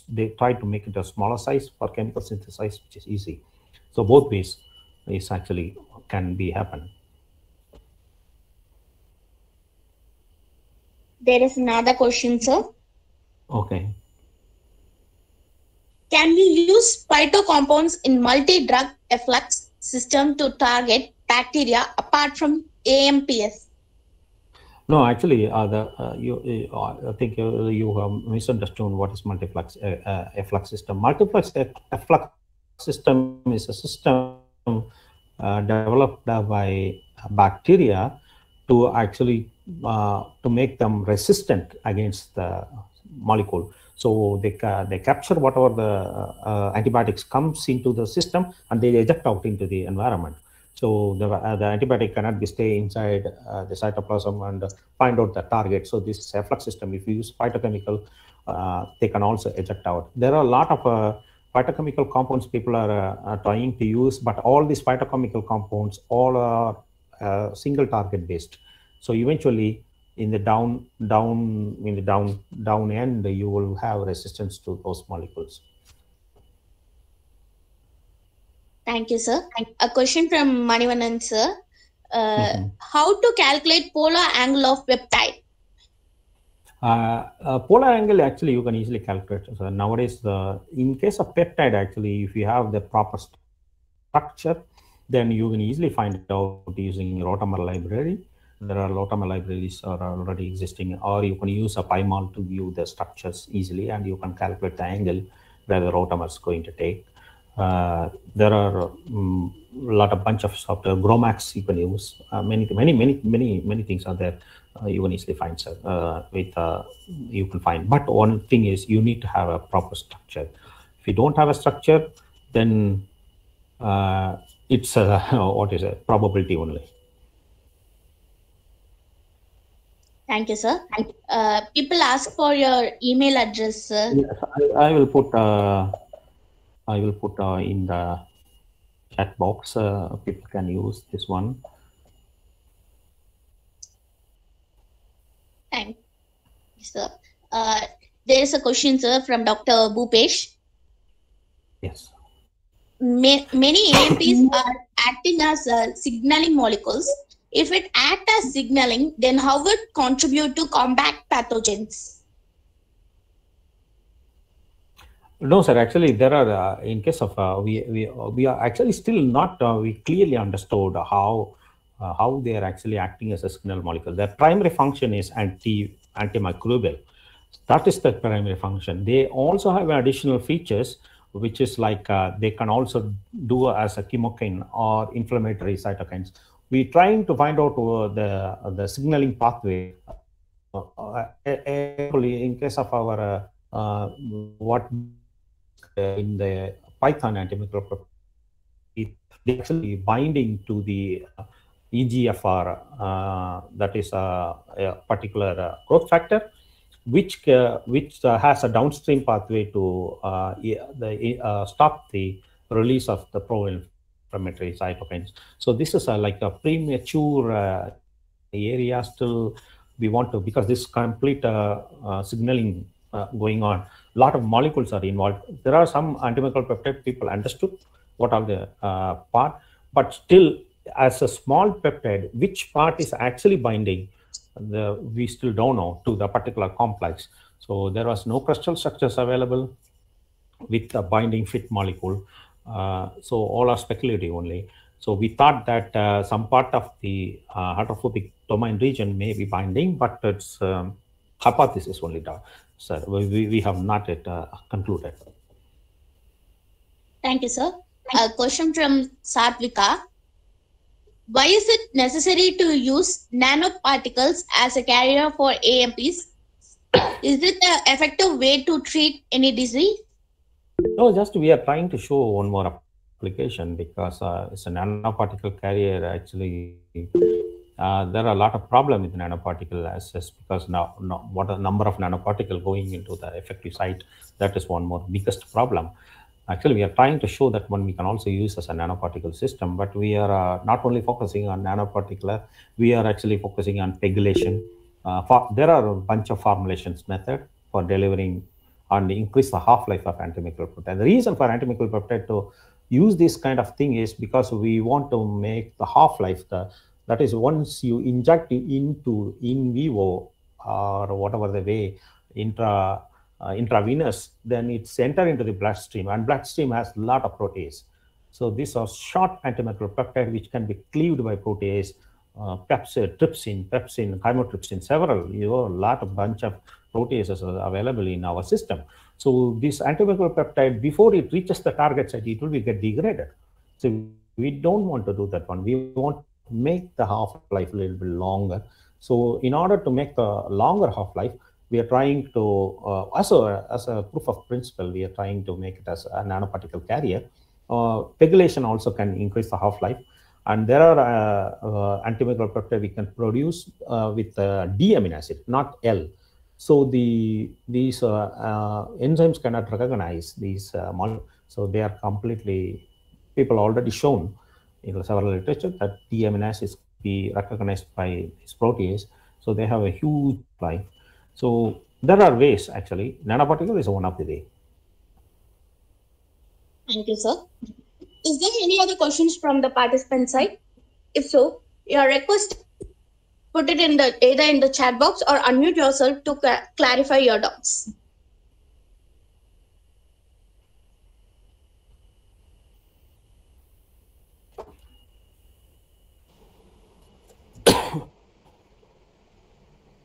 S5: they try to make it a smaller size for chemical synthesis, which is easy. So both ways is actually can be happen.
S2: There is another question, sir.
S5: Okay.
S2: Can we use phytocompounds in multi-drug efflux system to target bacteria apart from AMPS?
S5: No, actually, I think you have misunderstood what is multiplex efflux system. Multiplex efflux system is a system developed by bacteria to actually to make them resistant against the molecule. So they capture whatever the antibiotics comes into the system and they eject out into the environment. So the antibiotic cannot be stay inside the cytoplasm and find out the target. So this efflux system, if you use phytochemical, they can also eject out. There are a lot of phytochemical compounds people are trying to use, but all these phytochemical compounds all are single target based. So eventually, in the down end, you will have resistance to those molecules.
S2: Thank you, sir. A question from Manivanan, sir. How to calculate polar angle of peptide?
S5: Polar angle, actually, you can easily calculate. So nowadays, in case of peptide, actually, if you have the proper structure, then you can easily find it out using rotamer library. There are rotamer libraries are already existing, or you can use a PyMol to view the structures easily, and you can calculate the angle where the rotamer is going to take. There are a lot of bunch of software. Gromax you can use. Many things are there. You can easily find you can find. But one thing is you need to have a proper structure. If you don't have a structure, then it's what is it? Probability only.
S2: Thank you, sir. People ask for your email address, sir.
S5: Yes, I will put. I will put in the chat box. People can use this one.
S2: Thank you, sir. There is a question, sir, from Dr. Bhupesh.
S5: Yes.
S2: Many AMPs are acting as signaling molecules. If it acts as signaling, then how would it contribute to combat pathogens?
S5: No, sir. Actually, there are in case of we are actually still not we clearly understood how they are actually acting as a signal molecule. Their primary function is antimicrobial. That is the primary function. They also have additional features, which is like they can also do as a chemokine or inflammatory cytokines. We're trying to find out the signaling pathway. In case of our what in the Python antimicrobial, they actually binding to the EGFR, that is a particular growth factor, which has a downstream pathway to stop the release of the pro-inflammatory cytokines. So this is like a premature area still we want to, because this complete signaling going on. A lot of molecules are involved. There are some antimicrobial peptide people understood what are the part, but still as a small peptide, which part is actually binding, we still don't know to the particular complex. So there was no crystal structures available with a binding fit molecule. So all are speculative only. So we thought that some part of the hydrophobic domain region may be binding, but it's hypothesis only. Sir, we have not yet concluded.
S2: Thank you, sir. A question from Satvika. Why is it necessary to use nanoparticles as a carrier for AMPs? Is it an effective way to treat any disease?
S5: No, just we are trying to show one more application, because it's a nanoparticle carrier. Actually, there are a lot of problems with nanoparticle access, because now what a number of nanoparticle going into the effective site, that is one more biggest problem. Actually, we are trying to show that one we can also use as a nanoparticle system, but we are not only focusing on nanoparticle, we are actually focusing on pegylation. There are a bunch of formulations method for delivering and increase the half-life of antimicrobial peptide. The reason for antimicrobial peptide to use this kind of thing is because we want to make the half-life, that is, once you inject it into in vivo or whatever the way, intravenous, then it's enter into the bloodstream, and bloodstream has a lot of protease. So these are short antimicrobial peptide which can be cleaved by protease, pepsin, chymotrypsin, several, a lot of bunch of proteases are available in our system. So this antimicrobial peptide, before it reaches the target site, it will get degraded. So we don't want to do that one. We want to make the half-life a little bit longer. So in order to make the longer half-life, we are trying to, as a proof of principle, we are trying to make it as a nanoparticle carrier. Pegylation also can increase the half-life. And there are antimicrobial peptide we can produce with D amino acid, not L. So these enzymes cannot recognize these molecules. So they are completely, people already shown in several literature that D amino acids be recognized by this protease. So they have a huge life. So there are ways actually. Nanoparticle is one of the ways.
S2: Thank you, sir. Is there any other questions from the participant side? If so, your request, put it in either in the chat box or unmute yourself to clarify your doubts.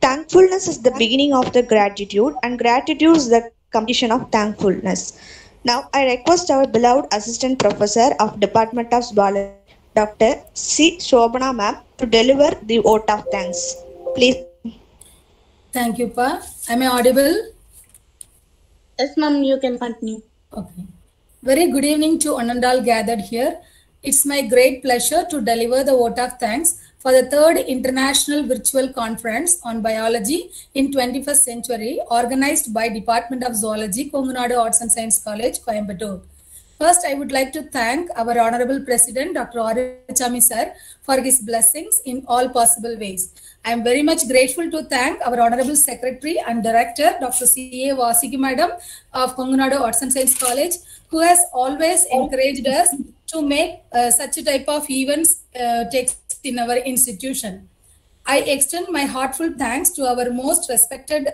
S3: Thankfulness is the beginning of the gratitude, and gratitude is the completion of thankfulness. Now, I request our beloved Assistant Professor of Department of Zoology, Dr. C. Shobana ma'am, to deliver the vote of thanks. Please.
S6: Thank you, Pa. Am I audible?
S2: Yes, ma'am, you can continue.
S6: Okay. Very good evening to one and all gathered here. It's my great pleasure to deliver the vote of thanks for the 3rd International Virtual Conference on Biology in 21st Century, organized by Department of Zoology, Kongunadu Arts and Science College, Coimbatore. First, I would like to thank our Honorable President, Dr. Arichami sir, for his blessings in all possible ways. I am very much grateful to thank our Honorable Secretary and Director, Dr. C.A. Vasiki Madam of Kongunadu Arts and Science College, who has always encouraged us to make such a type of events takes in our institution. I extend my heartfelt thanks to our most respected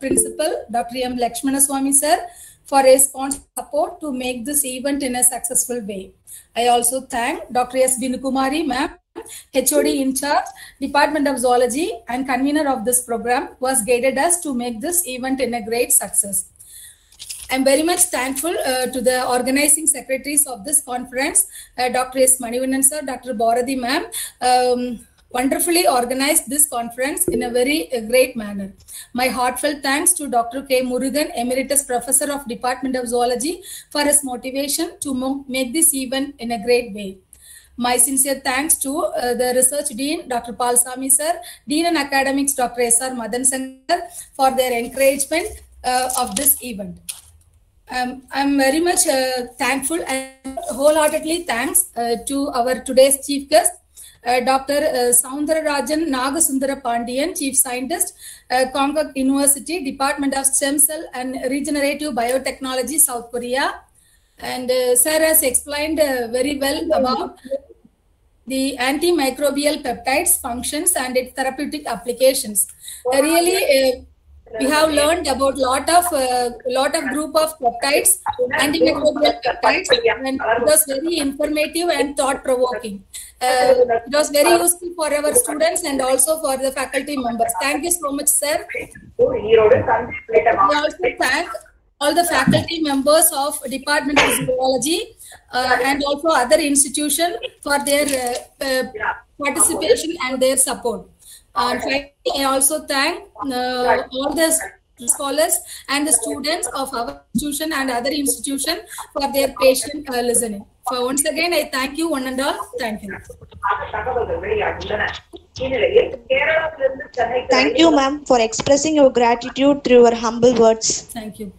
S6: principal, Dr. M. Lakshmanaswamy sir, for his support to make this event in a successful way. I also thank Dr. S. Binukumari ma'am, HOD in charge, Department of Zoology, and convener of this program, who has guided us to make this event in a great success. I'm very much thankful to the organizing secretaries of this conference, Dr. S. Manivannan sir, Dr. Bharati ma'am, wonderfully organized this conference in a very great manner. My heartfelt thanks to Dr. K. Murugan, Emeritus Professor of Department of Zoology, for his motivation to make this event in a great way. My sincere thanks to the Research Dean, Dr. Palsami sir, Dean and Academics, Dr. S.R. Madan Sankar, for their encouragement of this event. I'm very much thankful and wholeheartedly thanks to our today's chief guest, Dr. Soundararajan Nagasundara Pandian, Chief Scientist, Konkuk University, Department of Stem Cell and Regenerative Biotechnology, South Korea. And sir has explained very well about the antimicrobial peptides functions and its therapeutic applications. Really, we have learned about lot of group of peptides, antimicrobial peptides, and it was very informative and thought-provoking. It was very useful for our students and also for the faculty members. Thank you so much, sir. We also thank all the faculty members of Department of Zoology and also other institutions for their participation and their support. And finally, I also thank all the scholars and the students of our institution and other institutions for their patient listening. So once again, I thank you one and all. Thank you.
S3: Thank you, ma'am, for expressing your gratitude through your humble words.
S6: Thank you.